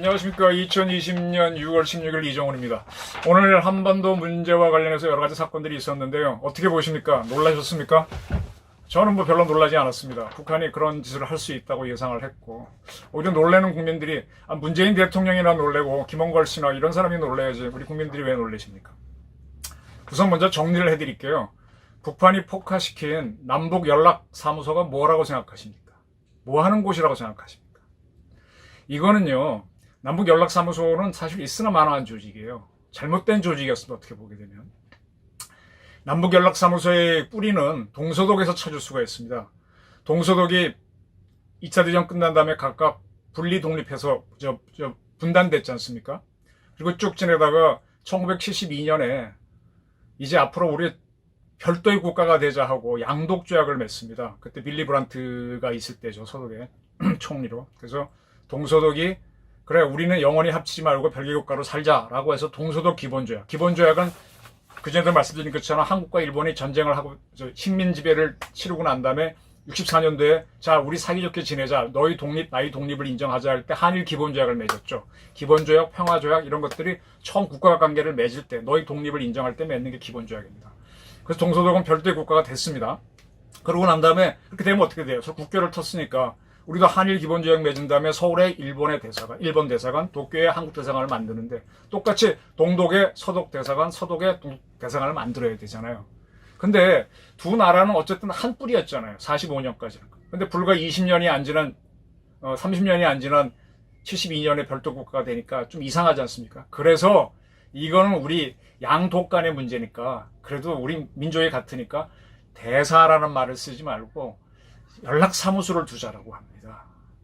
안녕하십니까. 2020년 6월 16일 이정훈입니다. 오늘 한반도 문제와 관련해서 여러 가지 사건들이 있었는데요. 어떻게 보십니까? 놀라셨습니까? 저는 별로 놀라지 않았습니다. 북한이 그런 짓을 할 수 있다고 예상을 했고, 오히려 놀라는 국민들이 문재인 대통령이나 놀래고 김원걸 씨나 이런 사람이 놀라야지 우리 국민들이 왜 놀라십니까? 우선 먼저 정리를 해드릴게요. 북한이 폭파시킨 남북연락사무소가 뭐라고 생각하십니까? 뭐 하는 곳이라고 생각하십니까? 이거는요, 남북연락사무소는 사실 있으나 마나한 조직이에요. 잘못된 조직이었습니다. 어떻게 보게 되면. 남북연락사무소의 뿌리는 동서독에서 찾을 수가 있습니다. 동서독이 2차 대전 끝난 다음에 각각 분리 독립해서 분단됐지 않습니까? 그리고 쭉 지내다가 1972년에 이제 앞으로 우리 별도의 국가가 되자 하고 양독조약을 맺습니다. 그때 빌리 브란트가 있을 때죠. 서독의 총리로. 그래서 동서독이 그래 우리는 영원히 합치지 말고 별개 국가로 살자라고 해서 동서독 기본조약. 기본조약은 그전에도 말씀드린 것처럼 한국과 일본이 전쟁을 하고 식민 지배를 치르고 난 다음에 64년도에 자 우리 사이좋게 지내자 너희 독립 나의 독립을 인정하자 할 때 한일 기본조약을 맺었죠. 기본조약, 평화조약 이런 것들이 처음 국가관계를 맺을 때 너희 독립을 인정할 때 맺는 게 기본조약입니다. 그래서 동서독은 별도의 국가가 됐습니다. 그러고 난 다음에 그렇게 되면 어떻게 돼요? 국교를 텄으니까 우리도 한일 기본조약 맺은 다음에 서울에 일본 대사관, 도쿄에 한국 대사관을 만드는데 똑같이 동독에 서독 대사관, 서독에 동독 대사관을 만들어야 되잖아요. 근데 두 나라는 어쨌든 한 뿌리였잖아요. 45년까지는. 근데 불과 20년이 안 지난 30년이 안 지난 72년에 별도 국가가 되니까 좀 이상하지 않습니까? 그래서 이거는 우리 양독 간의 문제니까 그래도 우리 민족이 같으니까 대사라는 말을 쓰지 말고 연락사무소를 두자라고 합니다.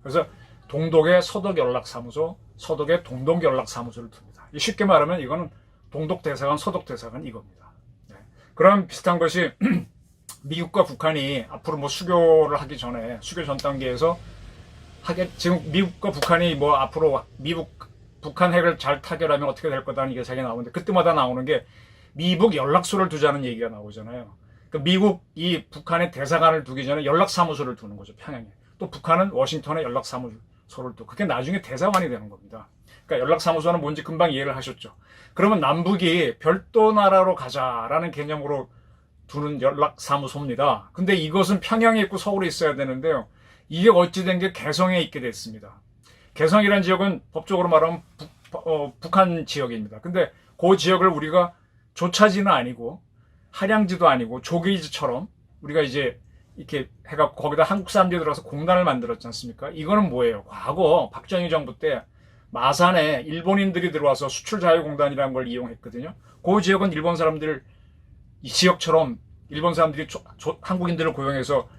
그래서 동독의 서독연락사무소, 서독의 동독연락사무소를 둡니다. 쉽게 말하면 이거는 동독대사관, 서독대사관 이겁니다. 네. 그럼 비슷한 것이 미국과 북한이 앞으로 수교를 하기 전에 수교 전 단계에서 지금 미국과 북한이 앞으로 북한 핵을 잘 타결하면 어떻게 될 거다는 이게 자기가 나오는데 그때마다 나오는 게 미북 연락소를 두자는 얘기가 나오잖아요. 미국이 북한의 대사관을 두기 전에 연락사무소를 두는 거죠. 평양에. 또 북한은 워싱턴에 연락사무소를 두고 그게 나중에 대사관이 되는 겁니다. 그러니까 연락사무소는 뭔지 금방 이해를 하셨죠. 그러면 남북이 별도 나라로 가자라는 개념으로 두는 연락사무소입니다. 근데 이것은 평양에 있고 서울에 있어야 되는데요. 이게 어찌된 게 개성에 있게 됐습니다. 개성이라는 지역은 법적으로 말하면 북한 지역입니다. 근데 그 지역을 우리가 조차지는 아니고 한양지도 아니고 조기지처럼 우리가 이제 이렇게 해갖고 거기다 한국 사람들이 들어가서 공단을 만들었지 않습니까? 이거는 뭐예요? 과거 박정희 정부 때 마산에 일본인들이 들어와서 수출자유공단이라는 걸 이용했거든요. 그 지역은 일본 사람들 이 지역처럼 일본 사람들이 한국인들을 고용해서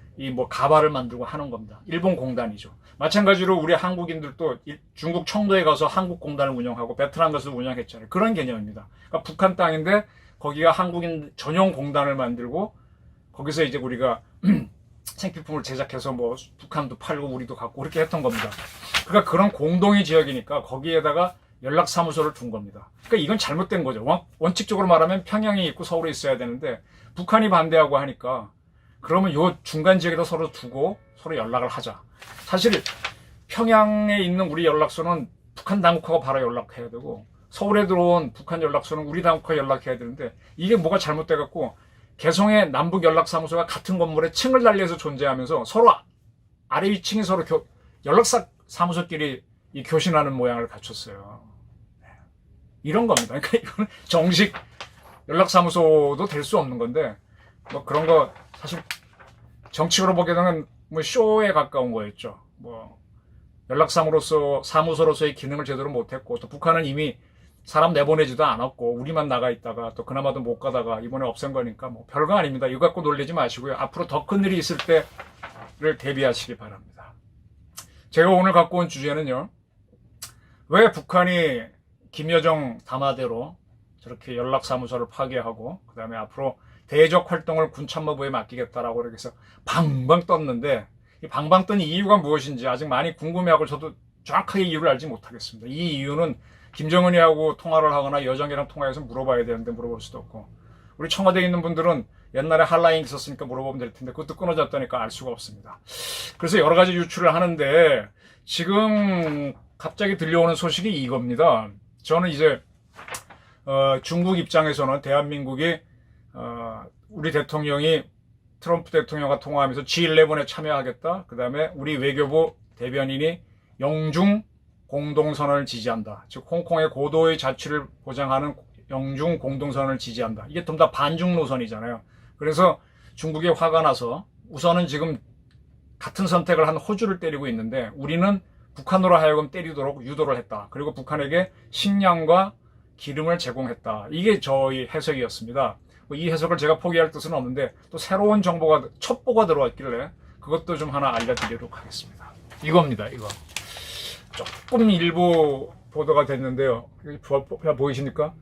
가발을 만들고 하는 겁니다. 일본 공단이죠. 마찬가지로 우리 한국인들도 중국 청도에 가서 한국 공단을 운영하고 베트남 가서 운영했잖아요. 그런 개념입니다. 그러니까 북한 땅인데 거기가 한국인 전용 공단을 만들고 거기서 이제 우리가 생필품을 제작해서 북한도 팔고 우리도 갖고 그렇게 했던 겁니다. 그러니까 그런 공동의 지역이니까 거기에다가 연락사무소를 둔 겁니다. 그러니까 이건 잘못된 거죠. 원칙적으로 말하면 평양에 있고 서울에 있어야 되는데 북한이 반대하고 하니까 그러면 요 중간 지역에다 서로 두고 서로 연락을 하자. 사실 평양에 있는 우리 연락소는 북한 당국하고 바로 연락해야 되고 서울에 들어온 북한 연락소는 우리 당국과 연락해야 되는데 이게 뭐가 잘못돼갖고 개성의 남북 연락사무소가 같은 건물에 층을 달리해서 존재하면서 서로 아래 위층이 서로 연락사무소끼리 교신하는 모양을 갖췄어요. 이런 겁니다. 그러니까 이거는 정식 연락사무소도 될 수 없는 건데 그런 거 사실 정치적으로 보게 되면 쇼에 가까운 거였죠. 연락사무소로서의 기능을 제대로 못했고 또 북한은 이미 사람 내보내지도 않았고 우리만 나가 있다가 또 그나마도 못 가다가 이번에 없앤 거니까 별거 아닙니다. 이거 갖고 놀리지 마시고요. 앞으로 더 큰 일이 있을 때를 대비하시기 바랍니다. 제가 오늘 갖고 온 주제는요. 왜 북한이 김여정 담화대로 저렇게 연락사무소를 파괴하고 그 다음에 앞으로 대적 활동을 군참모부에 맡기겠다라고 이렇게 해서 방방 떴는데 이 방방 뜬 이유가 무엇인지 아직 많이 궁금해하고 저도 정확하게 이유를 알지 못하겠습니다. 이 이유는 김정은이하고 통화를 하거나 여정이랑 통화해서 물어봐야 되는데 물어볼 수도 없고 우리 청와대에 있는 분들은 옛날에 한라인 있었으니까 물어보면 될 텐데 그것도 끊어졌다니까 알 수가 없습니다. 그래서 여러 가지 유출을 하는데 지금 갑자기 들려오는 소식이 이겁니다. 저는 이제 중국 입장에서는 대한민국이 우리 대통령이 트럼프 대통령과 통화하면서 G11에 참여하겠다. 그 다음에 우리 외교부 대변인이 영중 공동선언을 지지한다. 즉 홍콩의 고도의 자치를 보장하는 영중 공동선언을 지지한다. 이게 전부 다 반중 노선이잖아요. 그래서 중국이 화가 나서 우선은 지금 같은 선택을 한 호주를 때리고 있는데 우리는 북한으로 하여금 때리도록 유도를 했다. 그리고 북한에게 식량과 기름을 제공했다. 이게 저희 해석이었습니다. 이 해석을 제가 포기할 뜻은 없는데 또 새로운 정보가 첩보가 들어왔길래 그것도 좀 하나 알려드리도록 하겠습니다. 이겁니다. 이거 조금 일부 보도가 됐는데요. 보이십니까?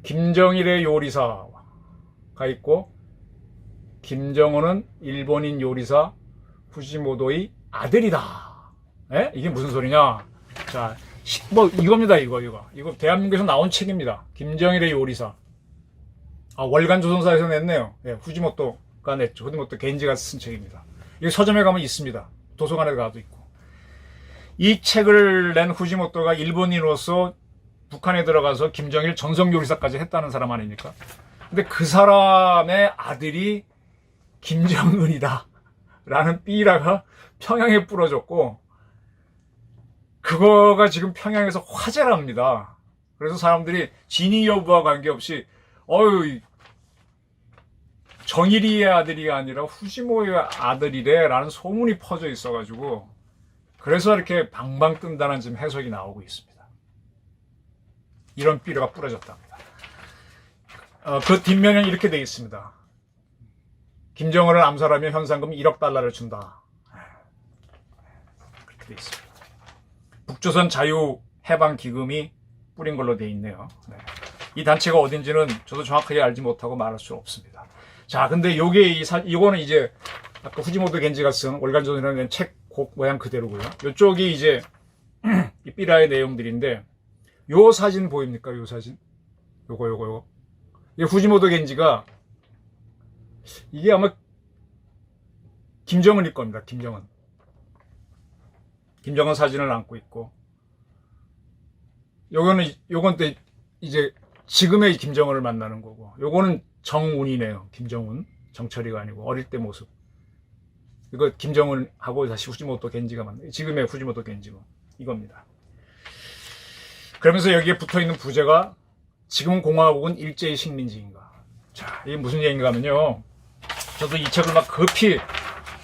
김정일의 요리사가 있고 김정은은 일본인 요리사 후지모토의 아들이다. 에? 이게 무슨 소리냐? 자, 뭐 이겁니다. 이거 대한민국에서 나온 책입니다. 김정일의 요리사. 월간 조선사에서 냈네요. 예, 후지모토가 냈죠. 후지모토 겐지가 쓴 책입니다. 이거 서점에 가면 있습니다. 도서관에 가도 있고. 이 책을 낸 후지모토가 일본인으로서 북한에 들어가서 김정일 전속 요리사까지 했다는 사람 아닙니까? 근데 그 사람의 아들이 김정은이다. 라는 삐라가 평양에 뿌려졌고, 그거가 지금 평양에서 화제랍니다. 그래서 사람들이 진위 여부와 관계없이, 정일이의 아들이 아니라 후지모의 아들이래 라는 소문이 퍼져 있어가지고, 그래서 이렇게 방방 뜬다는 지금 해석이 나오고 있습니다. 이런 삐라가 뿌려졌답니다. 그 뒷면에는 이렇게 되어 있습니다. 김정은을 암살하면 현상금 1억 달러를 준다. 그렇게 되어 있습니다. 북조선 자유해방기금이 뿌린 걸로 되어 있네요. 네. 이 단체가 어딘지는 저도 정확하게 알지 못하고 말할 수 없습니다. 자, 근데 이거는 이제 아까 후지모토 겐지가 쓴 월간조선이라는 책 곡 모양 그대로고요. 이쪽이 이제 이 삐라의 내용들인데, 요 사진 보입니까? 요 사진. 요거. 이게 후지모토 겐지가 이게 아마 김정은일 겁니다. 김정은 사진을 안고 있고, 요건 또 이제 지금의 김정은을 만나는 거고, 요거는 정운이네요. 김정은, 정철이가 아니고 어릴 때 모습. 이거 김정은하고 다시 후지모토 겐지가 만나요. 지금의 후지모토 겐지가 이겁니다. 그러면서 여기에 붙어있는 부제가 지금 공화국은 일제의 식민지인가. 자, 이게 무슨 얘기인가 하면요, 저도 이 책을 막 급히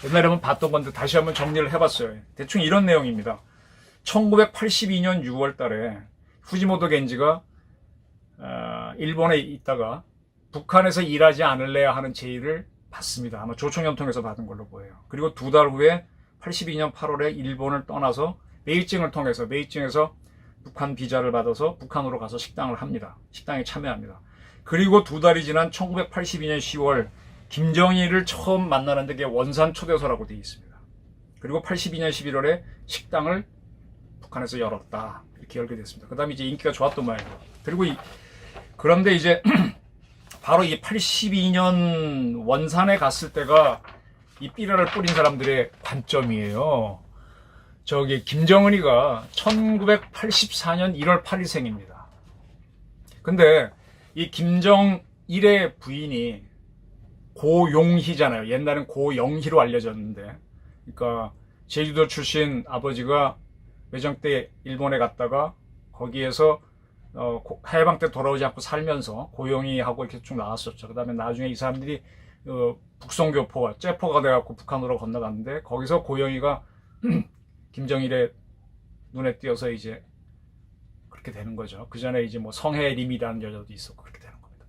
옛날에 한번 봤던 건데 다시 한번 정리를 해봤어요. 대충 이런 내용입니다. 1982년 6월 달에 후지모토 겐지가 일본에 있다가 북한에서 일하지 않을래야 하는 제의를 받습니다. 아마 조총련 통해서 받은 걸로 보여요. 그리고 2달 후에 82년 8월에 일본을 떠나서 베이징에서 북한 비자를 받아서 북한으로 가서 식당을 합니다. 식당에 참여합니다. 그리고 2달이 지난 1982년 10월 김정일을 처음 만나는데 그게 원산 초대소라고 되어 있습니다. 그리고 82년 11월에 식당을 북한에서 열었다. 이렇게 열게 됐습니다. 그 다음에 이제 인기가 좋았던 모양이에요. 그리고 그런데 이제 바로 이 82년 원산에 갔을 때가 이 삐라를 뿌린 사람들의 관점이에요. 김정은이가 1984년 1월 8일생입니다. 근데 이 김정일의 부인이 고용희잖아요. 옛날엔 고영희로 알려졌는데, 그러니까 제주도 출신 아버지가 외정 때 일본에 갔다가 거기에서 해방 때 돌아오지 않고 살면서 고용희하고 이렇게 쭉 나왔었죠. 그 다음에 나중에 이 사람들이 북송교포가 째포가 돼갖고 북한으로 건너갔는데, 거기서 고용희가 김정일의 눈에 띄어서 이제 그렇게 되는 거죠. 그 전에 이제 뭐 성혜림이라는 여자도 있었고 그렇게 되는 겁니다.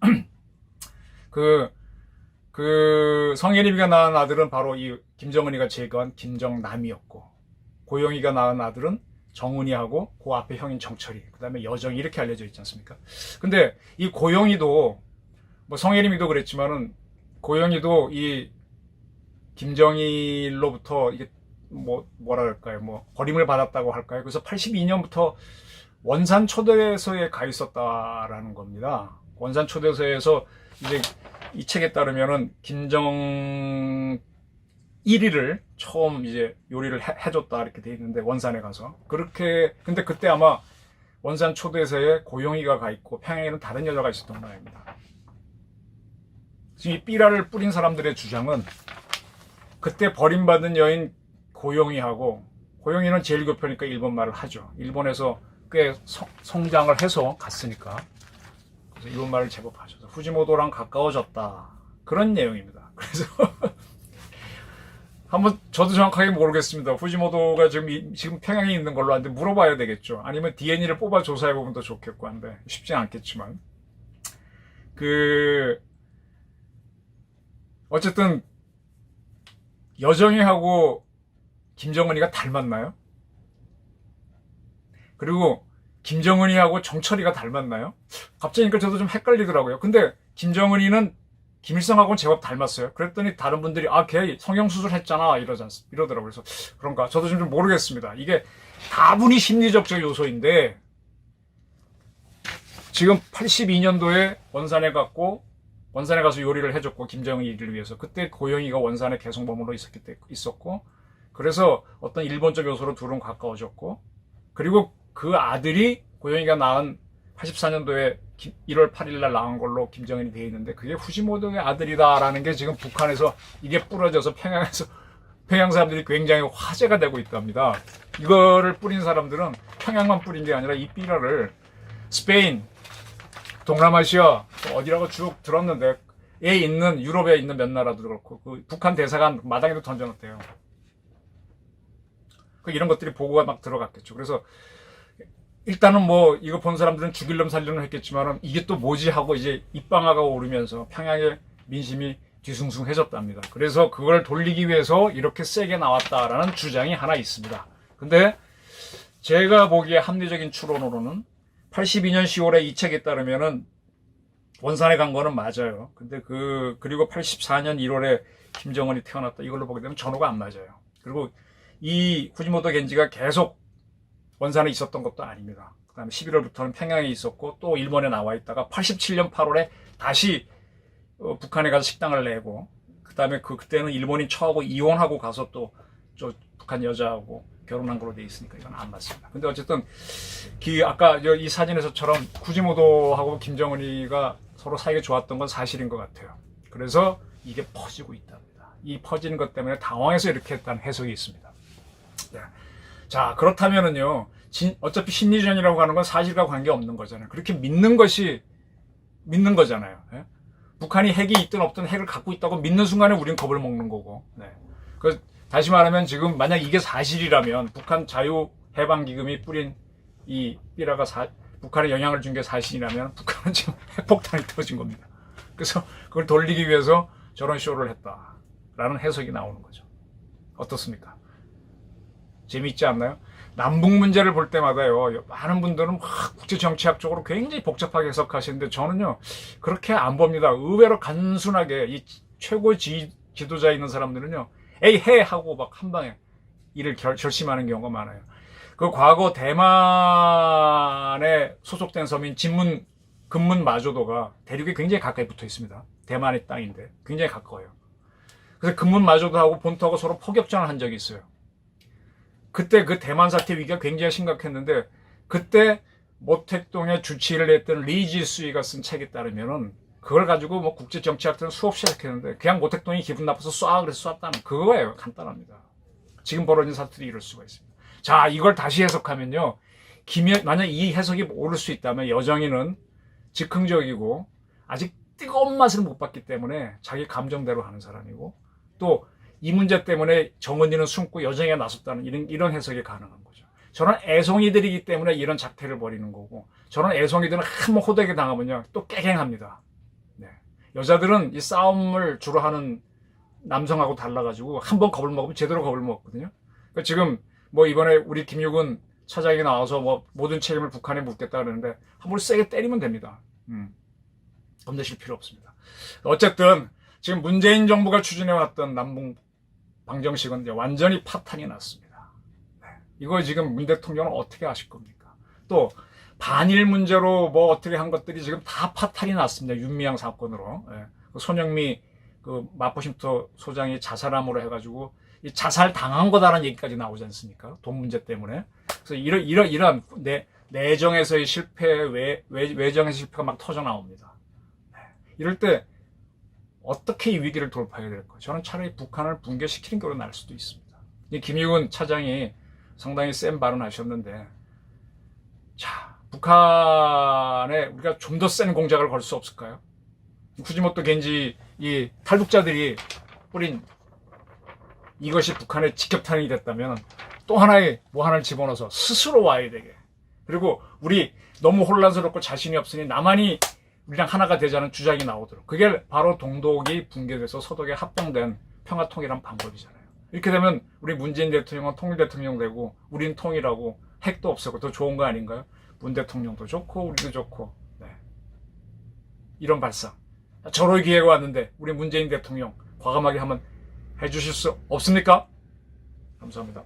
그 성혜림이가 낳은 아들은 바로 이 김정은이가 제거한 김정남이었고, 고용희가 낳은 아들은 정은이하고 그 앞에 형인 정철이, 그 다음에 여정이, 이렇게 알려져 있지 않습니까? 근데 이 고용희도, 뭐 성혜림이도 그랬지만은 고용희도 이 김정일로부터 이게 뭐랄까요, 버림을 받았다고 할까요? 그래서 82년부터 원산 초대소에 가 있었다라는 겁니다. 원산 초대소에서 이제 이 책에 따르면은 김정일의 1위를 처음 이제 요리를 해줬다 이렇게 돼 있는데, 원산에 가서. 그렇게, 근데 그때 아마 원산 초대서에 고용이가 가 있고 평양에는 다른 여자가 있었던 모양입니다. 지금 이 삐라를 뿌린 사람들의 주장은 그때 버림받은 여인 고용이하고, 고용이는 제1교표니까 일본 말을 하죠. 일본에서 꽤 성장을 해서 갔으니까. 그래서 일본 말을 제법 하셔서 후지모토랑 가까워졌다. 그런 내용입니다. 그래서 한번 저도 정확하게 모르겠습니다. 후지모토가 지금 평양에 있는 걸로 아는데 물어봐야 되겠죠. 아니면 DNA를 뽑아 조사해 보면 더 좋겠고 한데 쉽지 않겠지만, 어쨌든 여정이하고 김정은이가 닮았나요? 그리고 김정은이하고 정철이가 닮았나요? 갑자기 저도 좀 헷갈리더라고요. 근데 김정은이는 김일성하고는 제법 닮았어요. 그랬더니 다른 분들이 걔 성형수술 했잖아 이러더라고요. 그래서 그런가? 저도 좀 모르겠습니다. 이게 다분히 심리적 요소인데, 지금 82년도에 원산에 가서 요리를 해줬고, 김정은 일을 위해서. 그때 고영이가 원산에 계속 머물러 있었고, 그래서 어떤 일본적 요소로 둘은 가까워졌고, 그리고 그 아들이 고영이가 낳은 84년도에 1월 8일 날 낳은 걸로 김정은이 되어 있는데, 그게 후지모토의 아들이다라는 게 지금 북한에서 이게 뿌려져서 평양 사람들이 굉장히 화제가 되고 있답니다. 이거를 뿌린 사람들은 평양만 뿌린 게 아니라 이 삐라를 스페인, 동남아시아 어디라고 쭉 들었는데, 유럽에 있는 몇 나라도 그렇고, 그 북한 대사관 마당에도 던져놨대요. 이런 것들이 보고가 막 들어갔겠죠. 그래서 일단은 이거 본 사람들은 죽일놈 살려놈 했겠지만은, 이게 또 뭐지 하고 이제 입방아가 오르면서 평양의 민심이 뒤숭숭해졌답니다. 그래서 그걸 돌리기 위해서 이렇게 세게 나왔다라는 주장이 하나 있습니다. 근데 제가 보기에 합리적인 추론으로는 82년 10월에 이 책에 따르면은 원산에 간 거는 맞아요. 근데 그리고 84년 1월에 김정은이 태어났다, 이걸로 보게 되면 전후가 안 맞아요. 그리고 이 후지모토 겐지가 계속 원산에 있었던 것도 아닙니다. 그 다음에 11월부터는 평양에 있었고, 또 일본에 나와 있다가 87년 8월에 다시 북한에 가서 식당을 내고, 그 다음에 그때는 일본인 처하고 이혼하고 가서 또 북한 여자하고 결혼한 걸로 돼 있으니까 이건 안 맞습니다. 근데 어쨌든 아까 이 사진에서처럼 후지모토하고 김정은이가 서로 사이가 좋았던 건 사실인 것 같아요. 그래서 이게 퍼지고 있답니다. 이 퍼지는 것 때문에 당황해서 이렇게 했다는 해석이 있습니다. 네. 자, 그렇다면은요, 어차피 심리전이라고 하는 건 사실과 관계없는 거잖아요. 그렇게 믿는 것이 믿는 거잖아요. 예? 북한이 핵이 있든 없든 핵을 갖고 있다고 믿는 순간에 우린 겁을 먹는 거고. 네. 다시 말하면 지금 만약 이게 사실이라면, 북한 자유해방기금이 뿌린 이 삐라가 북한에 영향을 준 게 사실이라면, 북한은 지금 핵폭탄이 터진 겁니다. 그래서 그걸 돌리기 위해서 저런 쇼를 했다라는 해석이 나오는 거죠. 어떻습니까? 재미있지 않나요? 남북 문제를 볼 때마다요, 많은 분들은 국제정치학적으로 굉장히 복잡하게 해석하시는데, 저는요 그렇게 안 봅니다. 의외로 간순하게 이 최고 지도자 있는 사람들은요, 에이 해 하고 막 한 방에 일을 결심하는 경우가 많아요. 과거 대만에 소속된 섬인 금문마조도가 대륙에 굉장히 가까이 붙어 있습니다. 대만의 땅인데 굉장히 가까워요. 그래서 금문마조도하고 본토하고 서로 포격전을 한 적이 있어요. 그때 그 대만 사태 위기가 굉장히 심각했는데, 그때 모택동의 주치의를 했던 리지수이가 쓴 책에 따르면은, 그걸 가지고 국제정치학들은 수없이 해석했는데, 그냥 모택동이 기분 나빠서 그래서 쐈다는 그거예요. 간단합니다. 지금 벌어진 사태들이 이럴 수가 있습니다. 자, 이걸 다시 해석하면요, 만약 이 해석이 옳을 수 있다면, 여정이는 즉흥적이고 아직 뜨거운 맛을 못 봤기 때문에 자기 감정대로 하는 사람이고, 또 이 문제 때문에 정은이는 숨고 여정에 나섰다는 이런 해석이 가능한 거죠. 저는 애송이들이기 때문에 이런 작태를 벌이는 거고, 저는 애송이들은 한번 호되게 당하면요 또 깨갱합니다. 네. 여자들은 이 싸움을 주로 하는 남성하고 달라가지고 한번 겁을 먹으면 제대로 겁을 먹거든요. 그러니까 지금 이번에 우리 김육은 차장이 나와서 모든 책임을 북한에 묻겠다 그러는데, 한번 세게 때리면 됩니다. 겁내실 필요 없습니다. 어쨌든 지금 문재인 정부가 추진해왔던 남북 방정식은 완전히 파탄이 났습니다. 네. 이거 지금 문 대통령은 어떻게 하실 겁니까? 또 반일 문제로 어떻게 한 것들이 지금 다 파탄이 났습니다. 윤미향 사건으로. 네. 손영미 그 마포쉼터 소장이 자살함으로 해가지고 이 자살 당한 거다라는 얘기까지 나오지 않습니까? 돈 문제 때문에. 그래서 이런 내정에서의 실패, 외정에서 실패가 막 터져 나옵니다. 이럴 때 어떻게 이 위기를 돌파해야 될까? 저는 차라리 북한을 붕괴시키는 게 나을 수도 있습니다. 이 김익훈 차장이 상당히 센 발언하셨는데, 자, 북한에 우리가 좀 더 센 공작을 걸 수 없을까요? 후지모토 겐지 이 탈북자들이 뿌린 이것이 북한의 직격탄이 됐다면 또 하나의 뭐 하나를 집어넣어서 스스로 와야 되게. 그리고 우리 너무 혼란스럽고 자신이 없으니 나만이 우리랑 하나가 되자는 주장이 나오도록. 그게 바로 동독이 붕괴돼서 서독에 합병된 평화통일한 방법이잖아요. 이렇게 되면 우리 문재인 대통령은 통일 대통령 되고 우린 통일하고 핵도 없었고 더 좋은 거 아닌가요? 문 대통령도 좋고 우리도 좋고. 네. 이런 발상. 저럴 기회가 왔는데 우리 문재인 대통령 과감하게 한번 해주실 수 없습니까? 감사합니다.